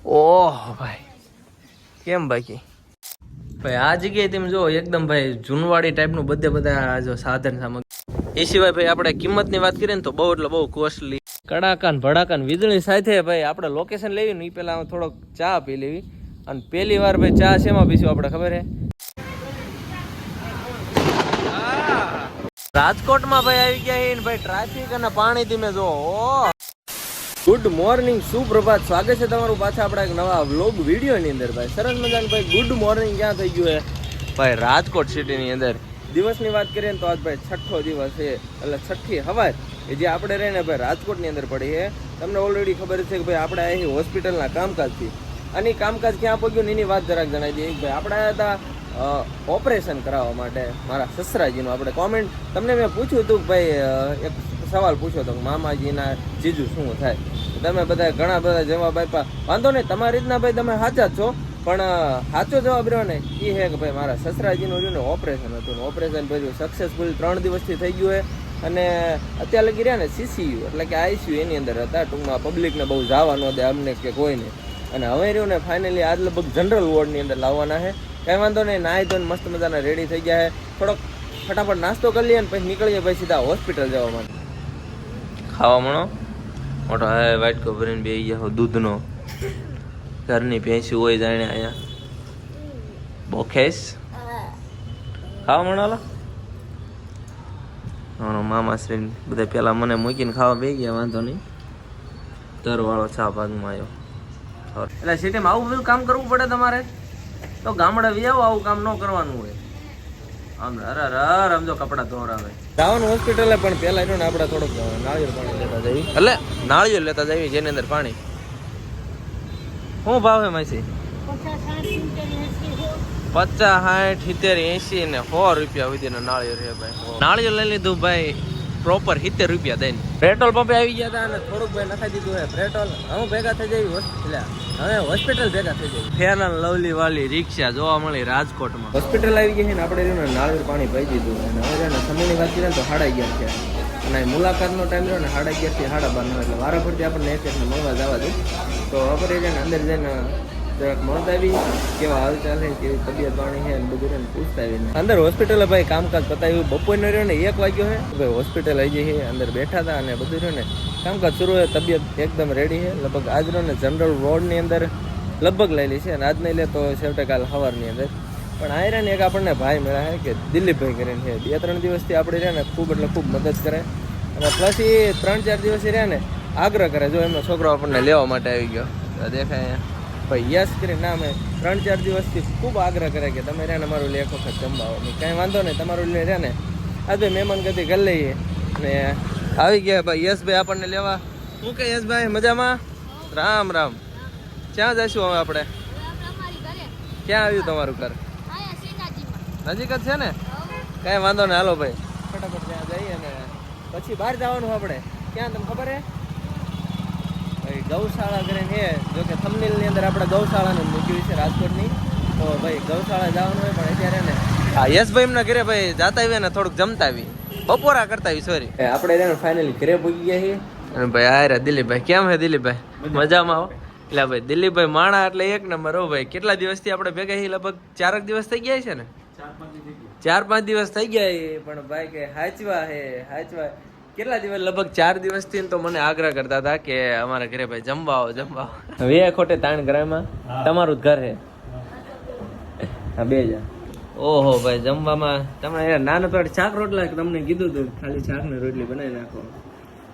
ઓહ ભાઈ કેમ બાકી ભાઈ આ જગ્યાએ તમે જો એકદમ ભાઈ જૂનવાડી ટાઈપનું બધા જો સાધન સામગ્રી એ સિવાય ભાઈ આપણે કિંમતની વાત કરીએ ને તો બહુ એટલે બહુ કોસ્ટલી કડાકાન ભડાકાન વીજળી સાથે ભાઈ આપણે લોકેશન લેવી ને એ પેલા થોડોક ચા પી લેવી અને પહેલી વાર ભાઈ ચા શેમાં પીશું આપણે ખબર હે રાજકોટમાં ભાઈ આવી ગયા ને ભાઈ ટ્રાફિક અને પાણી તમે જો ગુડ મોર્નિંગ સુપ્રભાત સ્વાગત છે તમારું પાછા આપણા એક નવા વ્લોગ વિડીયોની અંદર ભાઈ સરસ મજાનું ભાઈ ગુડ મોર્નિંગ ક્યાં થઈ ગયું છે ભાઈ રાજકોટ સિટીની અંદર દિવસની વાત કરીએ ને તો આજ ભાઈ છઠ્ઠો દિવસ છે એટલે છઠ્ઠી હવાર કે જે આપણે રહીને ભાઈ રાજકોટની અંદર પડી છે તમને ઓલરેડી ખબર છે કે ભાઈ આપણે અહીં હોસ્પિટલના કામકાજથી અને કામકાજ ક્યાં પહોંચ્યું એની વાત જરાક જણાવી દઈએ ભાઈ આપણે આવ્યા હતા ઓપરેશન કરાવવા માટે મારા સસરાજીનું આપણે કોમેન્ટ તમને મેં પૂછ્યું હતું કે ભાઈ એક સવાલ પૂછ્યો હતો મામાજીના જીજુ શું થાય તમે બધા ઘણા બધા જવાબ આપ્યા વાંધો નહીં તમારી રીતના ભાઈ તમે સાચા જ છો પણ સાચો જવાબ રહ્યો ને એ છે કે ભાઈ મારા સસરાજીનું રહ્યું ને ઓપરેશન હતું ને ઓપરેશન પછી સક્સેસફુલ 3 દિવસથી થઈ ગયું છે અને અત્યારે લગી રહ્યા ને CCU એટલે કે ICU એની અંદર હતા ટૂંકમાં પબ્લિકને બહુ જવા ન દે અમને કે કોઈને અને હવે રહ્યું ને ફાઇનલી આજ લગભગ જનરલ વોર્ડની અંદર લાવવાના છે કંઈ વાંધો નહીં નાહી ધોઈને મસ્ત મજાના રેડી થઈ ગયા છે થોડોક ફટાફટ નાસ્તો કરી લઈએ ને પછી નીકળીએ પછી સીધા હોસ્પિટલ જવા માટે ખાવા મળો મોટો હે વાઇટ કો ભરીને બે ગયા દૂધનો ઘરની ભેંસી હોય જાણે અહીંયા બોખેસ ખાવા મળો મામા શ્રી બધા પેલા મને મૂકીને ખાવા બે ગયા વાંધો નહીં તરવાળો ચા ભાગમાં આવ્યો એટલે સિટીમાં આવું બધું કામ કરવું પડે તમારે તો ગામડે વ્યાવો આવું કામ ન કરવાનું હોય આમ રમજો કપડા ધોરાવે જવાનું હોસ્પિટલે પણ પેલા ને આપણે થોડુંક નાળિયેર પાણી લેતા જઈએ એટલે નાળિયેર લેતા જઈએ જેની અંદર પાણી શું ભાવ છે માસી 50, 60, 70, 80 ને 100 રૂપિયા સુધીનો નાળિયેર છે ભાઈ નાળિયેર લઈ લીધું ભાઈ પ્રોપર 70 રૂપિયા દઈને પેટ્રોલ પંપે આવી ગયા હતા અને થોડુંક ભાઈ નખાઈ દીધું હે પેટ્રોલ હું ભેગા થઈ જઈ હવે હોસ્પિટલ ભેગા થઈ જાય ફેર એન્ડ લવલી વાળી રિક્ષા જોવા મળી રાજકોટમાં હોસ્પિટલ આવી ગઈ છે ને આપણે નાળિયેર પાણી પાઈ દીધું અને હવે સમયની વાત કરીએ તો 11:30 છે અને મુલાકાતનો ટાઈમ રહ્યો ને 11:30 થી 12:30 એટલે વારા ફરતી આપણને એક એકને મળવા જવા દઉં તો આપણે જઈને અંદર જઈને જરાક મળતા આવી કેવા હાલચાલ છે કેવી તબિયત પાણી છે ને બધું ને પૂછતા આવીને અંદર હોસ્પિટલે ભાઈ કામકાજ પતાવ્યું બપોરનો રહ્યો ને 1 વાગ્યો છે ભાઈ હોસ્પિટલ આવી જઈએ અંદર બેઠા હતા અને બધું રહ્યું ને કામકાજ શરૂ હોય તબિયત એકદમ રેડી છે લગભગ આજનો ને જનરલ વોર્ડની અંદર લગભગ લેલી છે અને આજ નહીં લે તો છેવટે કાલ સવારની અંદર પણ આ ને એક આપણને ભાઈ મળ્યા છે કે દિલીપભાઈ કરીને છે 2-3 દિવસથી આપણે રહ્યા ને ખૂબ એટલે ખૂબ મદદ કરે અને પ્લસ એ 3-4 દિવસથી રહ્યા ને આગ્રહ કરે જો એમનો છોકરો આપણને લેવા માટે આવી ગયો દેખાય ભાઈ યસ કરીને ના મેં 3-4 દિવસથી ખૂબ આગ્રહ કરે કે તમે રહ્યા ને અમારું લે એક વખત જમવા કાંઈ વાંધો નહીં તમારું લે રહ્યા ને આજે મહેમાન ગતિ કરી લઈએ ને આવી ગયા ભાઈ યશભાઈ આપણને લેવા શું કે યશભાઈ મજામાં રામ રામ ક્યાં જઈશું હવે આપણે ક્યાં આવ્યું તમારું ઘર નજીક જ છે ને કાંઈ વાંધો નહીં હાલો ભાઈ ફટાફટ ત્યાં જઈએ ને પછી બહાર જવાનું આપણે ક્યાં તમને ખબર હે ભાઈ ગૌશાળા કરીને છે જો કે થંબનેલની અંદર આપણે ગૌશાળાનું મૂક્યું છે રાજકોટની તો ભાઈ ગૌશાળા જવાનું હોય પણ અત્યારે ને હા યશભાઈ એમના ઘરે ભાઈ જાતા આવીએ ને થોડુંક જમતા આવી બપોરા કરતા આવી સોરી આપણે એને ફાઇનલી ઘરે પૂગી ગયા છીએ અને ભાઈ આ દિલીપભાઈ કેમ હે દિલીપભાઈ મજામાં આવો એટલે ભાઈ દિલીપભાઈ માણા એટલે એક નંબર હો ભાઈ કેટલા દિવસથી આપણે ભેગા છીએ લગભગ 4 દિવસ થઈ ગયા છે ને 4-5 દિવસ થઈ ગયા પણ ભાઈ કે હાચવા કેટલા દિવસ લગભગ 4 દિવસથી તો મને આગ્રહ કરતા હતા કે અમારા ઘરે ભાઈ જમવા આવો હવે ખોટે તાણ ઘરમાં તમારું જ ઘર છે હા બે જા ઓહો ભાઈ જમવામાં તમે નાના તો શાક રોટલા તમને કીધું હતું ખાલી શાક ને રોટલી બનાવી નાખો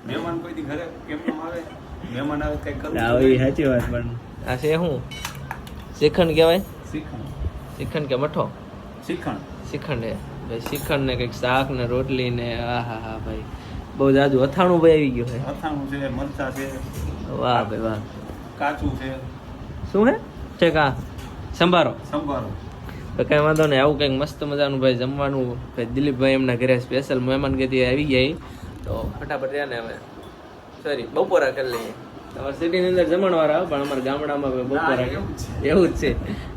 મહેમાન કોઈ દી ઘરે કેમ આવે મહેમાન આવે કઈ કરું આવી સાચી વાત પણ આ છે શું શ્રીખંડ કહેવાય શ્રીખંડ કે મઠો શ્રીખંડ હે ભાઈ શ્રીખંડ ને કંઈક શાક ને રોટલી ને હા ભાઈ બહુ જાજુ અથાણું ભાઈ આવી ગયું છે અથાણું છે મરચા છે વાહ ભાઈ વાહ કાચું છે શું છે કા સંભારો તો કઈ વાંધો નહીં આવું કંઈક મસ્ત મજાનું ભાઈ જમવાનું ભાઈ દિલીપભાઈ એમના ઘરે સ્પેશિયલ મહેમાન ગતિ આવી ગયા તો ફટાફટ રહ્યા ને હવે સોરી બપોરા કરી લઈએ તમારે સિટીની અંદર જમણવાર આવે પણ અમારા ગામડામાં બપોરા એવું જ છે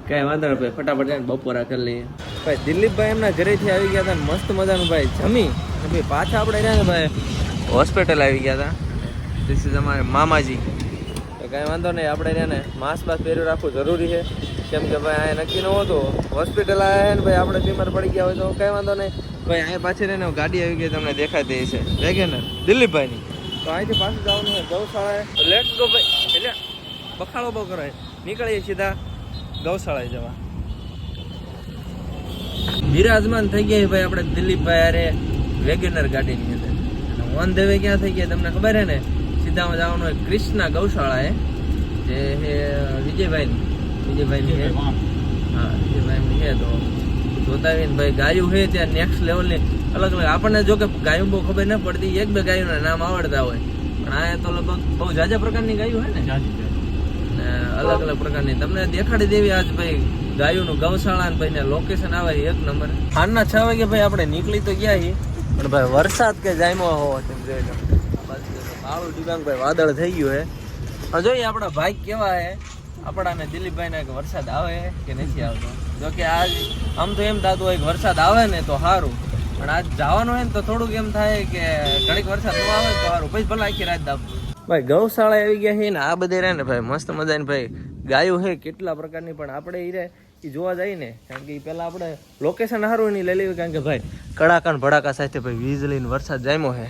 કઈ વાંધો નહીં ભાઈ ફટાફટ જાય બપોરા કરી લઈએ ભાઈ દિલીપભાઈ એમના ઘરેથી આવી ગયા હતા મસ્ત મજાનું ભાઈ જમી ભાઈ પાછા આપણે રહ્યા ને ભાઈ હોસ્પિટલ આવી ગયા હતા ધીસ ઇઝ અમારે મામાજી કાંઈ વાંધો નહીં, આપણે એને માસ્ક બાસ્ક પહેર્યું રાખવું જરૂરી છે. કેમ કે ભાઈ અહીંયા નક્કી ન હોતું, હોસ્પિટલ આવ્યા ને ભાઈ આપણે બીમાર પડી ગયા હોય તો કાંઈ વાંધો નહીં. ભાઈ અહીંયા પાછી રહીને ગાડી આવી ગઈ, તમને દેખાતી છે વેગેનર દિલીપભાઈની. તો અહીંથી પાછું જવાનું છે ગૌશાળાએ. લેટ્સ ગો ભાઈ. એટલે બખાડો બહુ કરાય, નીકળીએ સીધા ગૌશાળાએ જવા. બિરાજમાન થઈ ગયા ભાઈ આપણે દિલીપભાઈ અરે વેગેનર ગાડીની અંદર. ઓન ધ વે ક્યાં થઈ ગયા તમને ખબર છે ને? સીધા જવાનું હોય કૃષ્ણા ગૌશાળાએ, જે છે વિજયભાઈની છે. હા, વિજયભાઈની છે. તો જોતા આવીને ભાઈ ગાયું છે ત્યાં નેક્સ્ટ લેવલની અલગ અલગ. આપણને જો કે ગાયું બહુ ખબર ન પડતી, એક બે ગાયોના નામ આવડતા હોય, પણ આ તો લગભગ બહુ જાજા પ્રકારની ગાયું હોય ને, અલગ અલગ પ્રકારની. તમને દેખાડી દેવી આજ ભાઈ ગાયોનું ગૌશાળા ને ભાઈ લોકેશન આવે એક નંબર. સાંજના 6 વાગે ભાઈ આપણે નીકળી તો ગયા છીએ, પણ ભાઈ વરસાદ કે જામ્યો હોવો તેમ જોઈ લો. કાળું ડિબાંગ ભાઈ વાદળ થઈ ગયું છે. જોઈએ આપણા ભાઈ કેવા છે આપણા ને દિલીપભાઈ ને, કે વરસાદ આવે કે નથી આવતો. જો કે આજ આમ તો એમ થતું હોય કે વરસાદ આવે ને તો સારું, પણ આજ જવાનું હોય ને તો થોડુંક એમ થાય કે ઘડીક વરસાદ ન આવે તો સારું. પછી ભલે આખી રાત દાબ. ભાઈ ગૌશાળા આવી ગયા છે ને આ બધે રહે ને ભાઈ મસ્ત મજાની ભાઈ ગાયો છે કેટલા પ્રકારની. પણ આપણે એ જોવા જઈએ ને, કારણ કે પહેલાં આપણે લોકેશન સારું નહીં લઈ લેવી, કારણ કે ભાઈ કડાકા ને ભડાકા સાથે ભાઈ વીજળીને વરસાદ જામ્યો છે.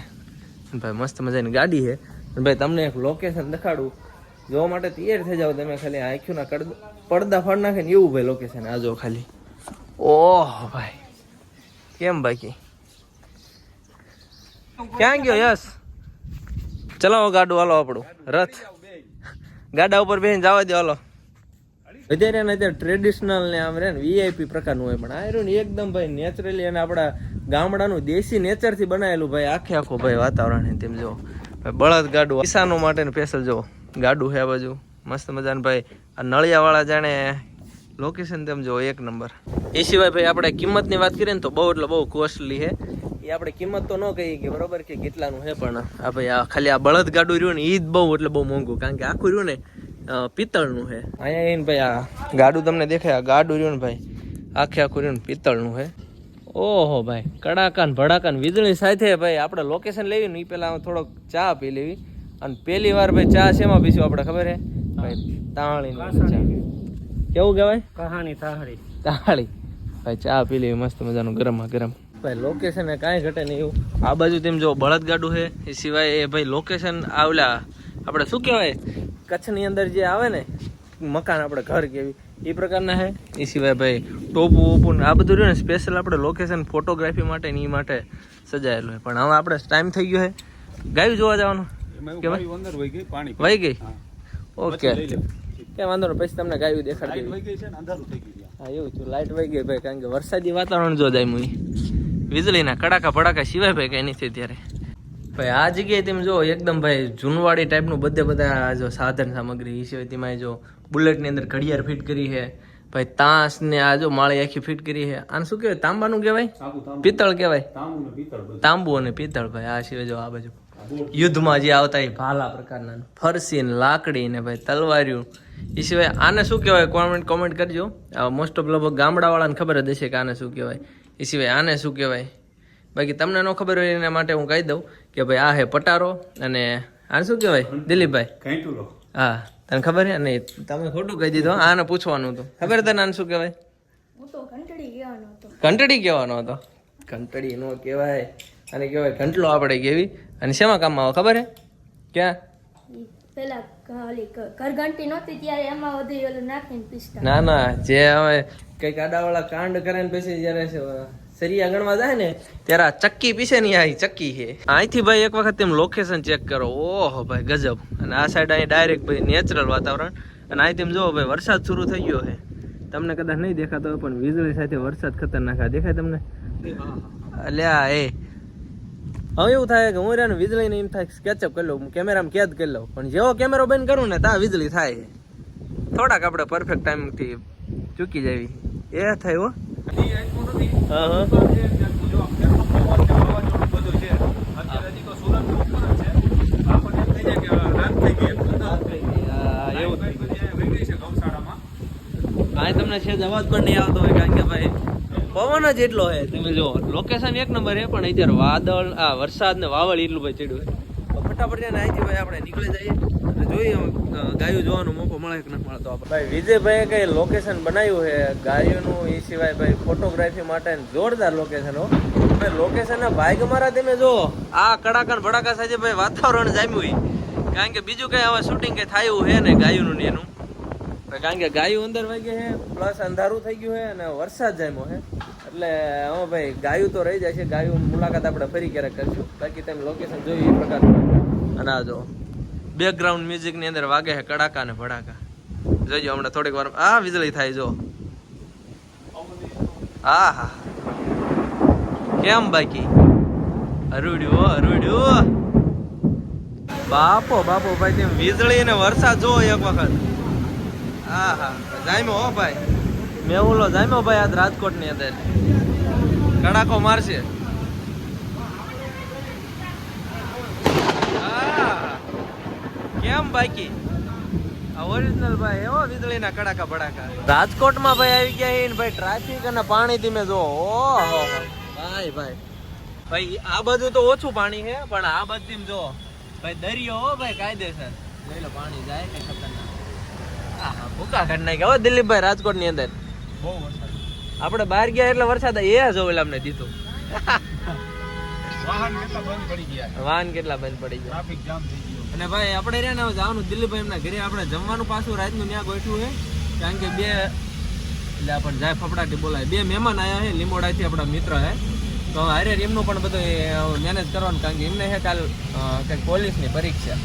ભાઈ મસ્ત મજાની ગાડી છે. ભાઈ તમને એક લોકેશન દેખાડું, જોવા માટે તૈયાર થઈ જાવ તમે. ખાલી આંખોના પડદા ફાડ નાખે ને એવું ભાઈ લોકેશન. આ જો ખાલી, ઓહ ભાઈ કેમ બાકી ક્યાં ગયો યસ? ચલાવો ગાડું, હાલો આપણું રથ ગાડા ઉપર બેસીને જવા દો. હાલો અત્યારે ને અત્યારે ટ્રેડિશનલ ને આમ રે ને વીઆઈપી પ્રકારનું હોય, પણ આ રહ્યું ને એકદમ ભાઈ નેચરલી અને આપણા ગામડાનું દેશી નેચરથી બનાવેલું ભાઈ આખે આખું ભાઈ વાતાવરણ. તેમ જો ભાઈ બળદ ગાડું કિસાનો માટે સ્પેશિયલ જો ગાડું છે આ બાજુ મસ્ત મજાનું. ભાઈ આ નળિયાવાળા જાણે લોકેશન તેમ જો એક નંબર. એ સિવાય ભાઈ આપણે કિંમતની વાત કરીએ ને તો બહુ એટલે બહુ કોસ્ટલી છે. એ આપણે કિંમત તો ન કહીએ કે બરોબર કે કેટલાનું છે, પણ આ ભાઈ આ ખાલી આ બળદ ગાડું રહ્યું ને એ જ બહુ એટલે બહુ મોંઘું, કારણ કે આખું રહ્યું ને પિત્તળનું છે. અહીંયા આવીને ભાઈ આ ગાડું તમને દેખાય, આ ગાડું રહ્યું ને ભાઈ આખે આખું રહ્યું ને પિત્તળનું છે. ઓહો ભાઈ કડાકા ને ભડાકા ને વીજળી સાથે ભાઈ આપણે લોકેશન લેવી ને એ પહેલાં થોડોક ચા પી લેવી. અને પહેલી વાર ભાઈ ચા શેમાં પીશું આપણે ખબર છે ભાઈ? તાળી ચા. કેવું કહેવાય? કહાણી તાળી. તાળી ભાઈ ચા પી લેવી મસ્ત મજાનું ગરમા ગરમ. ભાઈ લોકેશન એ કાંઈ ઘટે નહીં એવું. આ બાજુ તેમ જો બળદ ગાડું છે. એ સિવાય એ ભાઈ લોકેશન આવલા આપણે શું કહેવાય કચ્છની અંદર જે આવે ને મકાન, આપણે ઘર કેવી એ પ્રકારના છે. એ સિવાય ભાઈ ટોપું ઓપું આ બધું રહ્યું ને સ્પેશિયલ આપણે લોકેશન ફોટોગ્રાફી માટે ને એ માટે સજાયેલું હોય. પણ હવે આપણે ટાઈમ થઈ ગયો છે ગાયું જોવા જવાનું. વહી ગઈ? ઓકે કે વાંધો નહીં, પછી તમને ગાયું દેખાડી દેવી. હા એવું થયું, લાઈટ વહી ગઈ ભાઈ, કારણ કે વરસાદી વાતાવરણ જો જાય મુઈ વીજળીના કડાકા ભડાકા સિવાય ભાઈ કઈ નથી ત્યારે. ભાઈ આ જગ્યાએ તેમ જો એકદમ ભાઈ જૂનવાડી ટાઈપનું બધા જો સાધન સામગ્રી એ સિવાય તેમાં જો બુલેટની અંદર ઘડિયાળ ફિટ કરી છે ભાઈ, તાંસ ને આ જો માળી આખી ફિટ કરી છે. આને શું કહેવાય? તાંબાનું કહેવાય? પિત્તળ કહેવાય? તાંબુ અને પિત્તળ ભાઈ. આ સિવાય જો આ બાજુ યુદ્ધમાં જે આવતા એ ભાલા પ્રકારના ફરસી ને લાકડી ને ભાઈ તલવાર્યું. એ સિવાય આને શું કહેવાય? કોમેન્ટ કરજો. મોસ્ટ ઓફ લગભગ ગામડાવાળાને ખબર જ હશે કે આને શું કહેવાય. એ સિવાય આને શું કહેવાય? બાકી તમને ન ખબર હોય એના માટે હું કહી દઉં કે ભાઈ આ હે પટારો. અને આને શું કહેવાય દિલીપભાઈ? હા તને ખબર છે? નહીં તમે ખોટું કહી દીધું. આને પૂછવાનું હતું. ખબર તને આને શું કહેવાય? ઘંટડી કહેવાનો હતો. ઘંટડી નો કહેવાય, અને કહેવાય ઘંટલો. આપણે કેવી અને શેમાં કામમાં આવે ખબર હે? ક્યાં? ના ના, જે હવે કઈક આડાવાળા કાંડ કરે ને પછી જયારે સરિયા ગણવા જાય ને ત્યારે આ ચક્કી પીસે ની આ ચક્કી છે. અહીંથી ભાઈ એક વખત તેમ લોકેશન ચેક કરો. ઓહો ભાઈ ગજબ. અને આ સાઈડ અહીં ડાયરેક્ટ ભાઈ નેચરલ વાતાવરણ. અને અહીં તેમ જોવો ભાઈ વરસાદ શરૂ થઈ ગયો છે. તમને કદાચ નહીં દેખાતો હોય પણ વીજળી સાથે વરસાદ ખતરનાક દેખાય તમને? અલ્યા એ હવે એવું થાય કે હું રહ્યા ને વીજળીને એમ થાય સ્કેચઅપ કરી લઉં, કેમેરામાં કેદ કરી લઉં, પણ જેવો કેમેરો બંધ કરું ને ત્યાં વીજળી થાય. થોડાક આપણે પરફેક્ટ ટાઈમથી ચૂકી જાવી એ થાય હો. હા હા આ તમને છે અવાજ પણ નહીં આવતો હોય, કારણ કે ભાઈ પવન જ એટલો હોય. તમે જો લોકેશન એક નંબર છે, પણ અત્યારે વાદળ વરસાદ ને વાવળ એટલું ભાઈ ચડ્યું હોય. ફટાફટ છે ને અહીંથી ભાઈ આપણે નીકળી જઈએ. જોઈએ ગાયું જોવાનો મોકો મળે કે નથી મળતો ભાઈ વિજયભાઈએ કઈ લોકેશન બનાવ્યું છે ગાયોનું એ સિવાય ભાઈ ફોટોગ્રાફી માટે જોરદાર લોકેશન હો લોકેશન ના ભાઈ મારા તમે જો આ કડાકણ ભડાકા સાથે ભાઈ વાતાવરણ જામ્યું કારણ કે બીજું કઈ હવે શૂટિંગ કઈ થયું છે ને ગાયોનું ને એનું કારણ કે ગાયું અંદર વાગી છે પ્લસ અંધારું થઈ ગયું છે અને વરસાદ જામ્યો છે એટલે હવે ભાઈ ગાયું તો રહી જાય છે ગાયું મુલાકાત આપણે ફરી ક્યારેક કરશું બાકી તમે લોકેશન જોયું એ પ્રકારનું અને આ જો બેકગ્રાઉન્ડ મ્યુઝિક ની અંદર વાગે છે કડાકા ને ભડાકા જોઈજો હમણાં થોડીક વાર આ વીજળી થાય જો હા હા કેમ બાકી અરુડ્યું બાપો ભાઈ તેમ વીજળી ને વરસાદ જો એક વખત હા હા જામ્યો હો ભાઈ મેહુલો જામ્યો ભાઈ આજ રાજકોટ ની અંદર કડાકો મારશે કેમ બાકી ઓરિજિનલ ભાઈ એવો વીજળીના કડાકા ભડાકા રાજકોટમાં ભાઈ આવી ગયા ને ભાઈ ટ્રાફિક અને પાણી ધીમે જો ઓહો ભાઈ આ બધું તો ઓછું પાણી છે પણ આ બધી જો ભાઈ દરિયો હો ભાઈ કાયદેસર જોઈ લો પાણી જાય કે ખતરનાક આહા ભૂકા કાઢ નાખ્યા હો દિલીપભાઈ રાજકોટ ની અંદર બહુ વરસાદ આપણે બહાર ગયા એટલે વરસાદ એ જો અમને દીધું વાહન કેટલા બંધ પડી ગયા વાહન કેટલા બંધ પડી ગયા ટ્રાફિક જામ થઈ ગયો અને ભાઈ આપણે રહ્યા ને જવાનું દિલ્હીભાઈ એમના ઘરે આપણે જમવાનું પાછું રાતનું ત્યાં ગોઠવું છે કારણ કે બે એટલે આપણને જાય ફફડાટી બોલાય બે મહેમાન આવ્યા છે લીમોડાથી આપણા મિત્ર છે તો હારે એમનું પણ બધું મેનેજ કરવાનું કારણ કે એમને છે કાલ કંઈક પોલીસની પરીક્ષા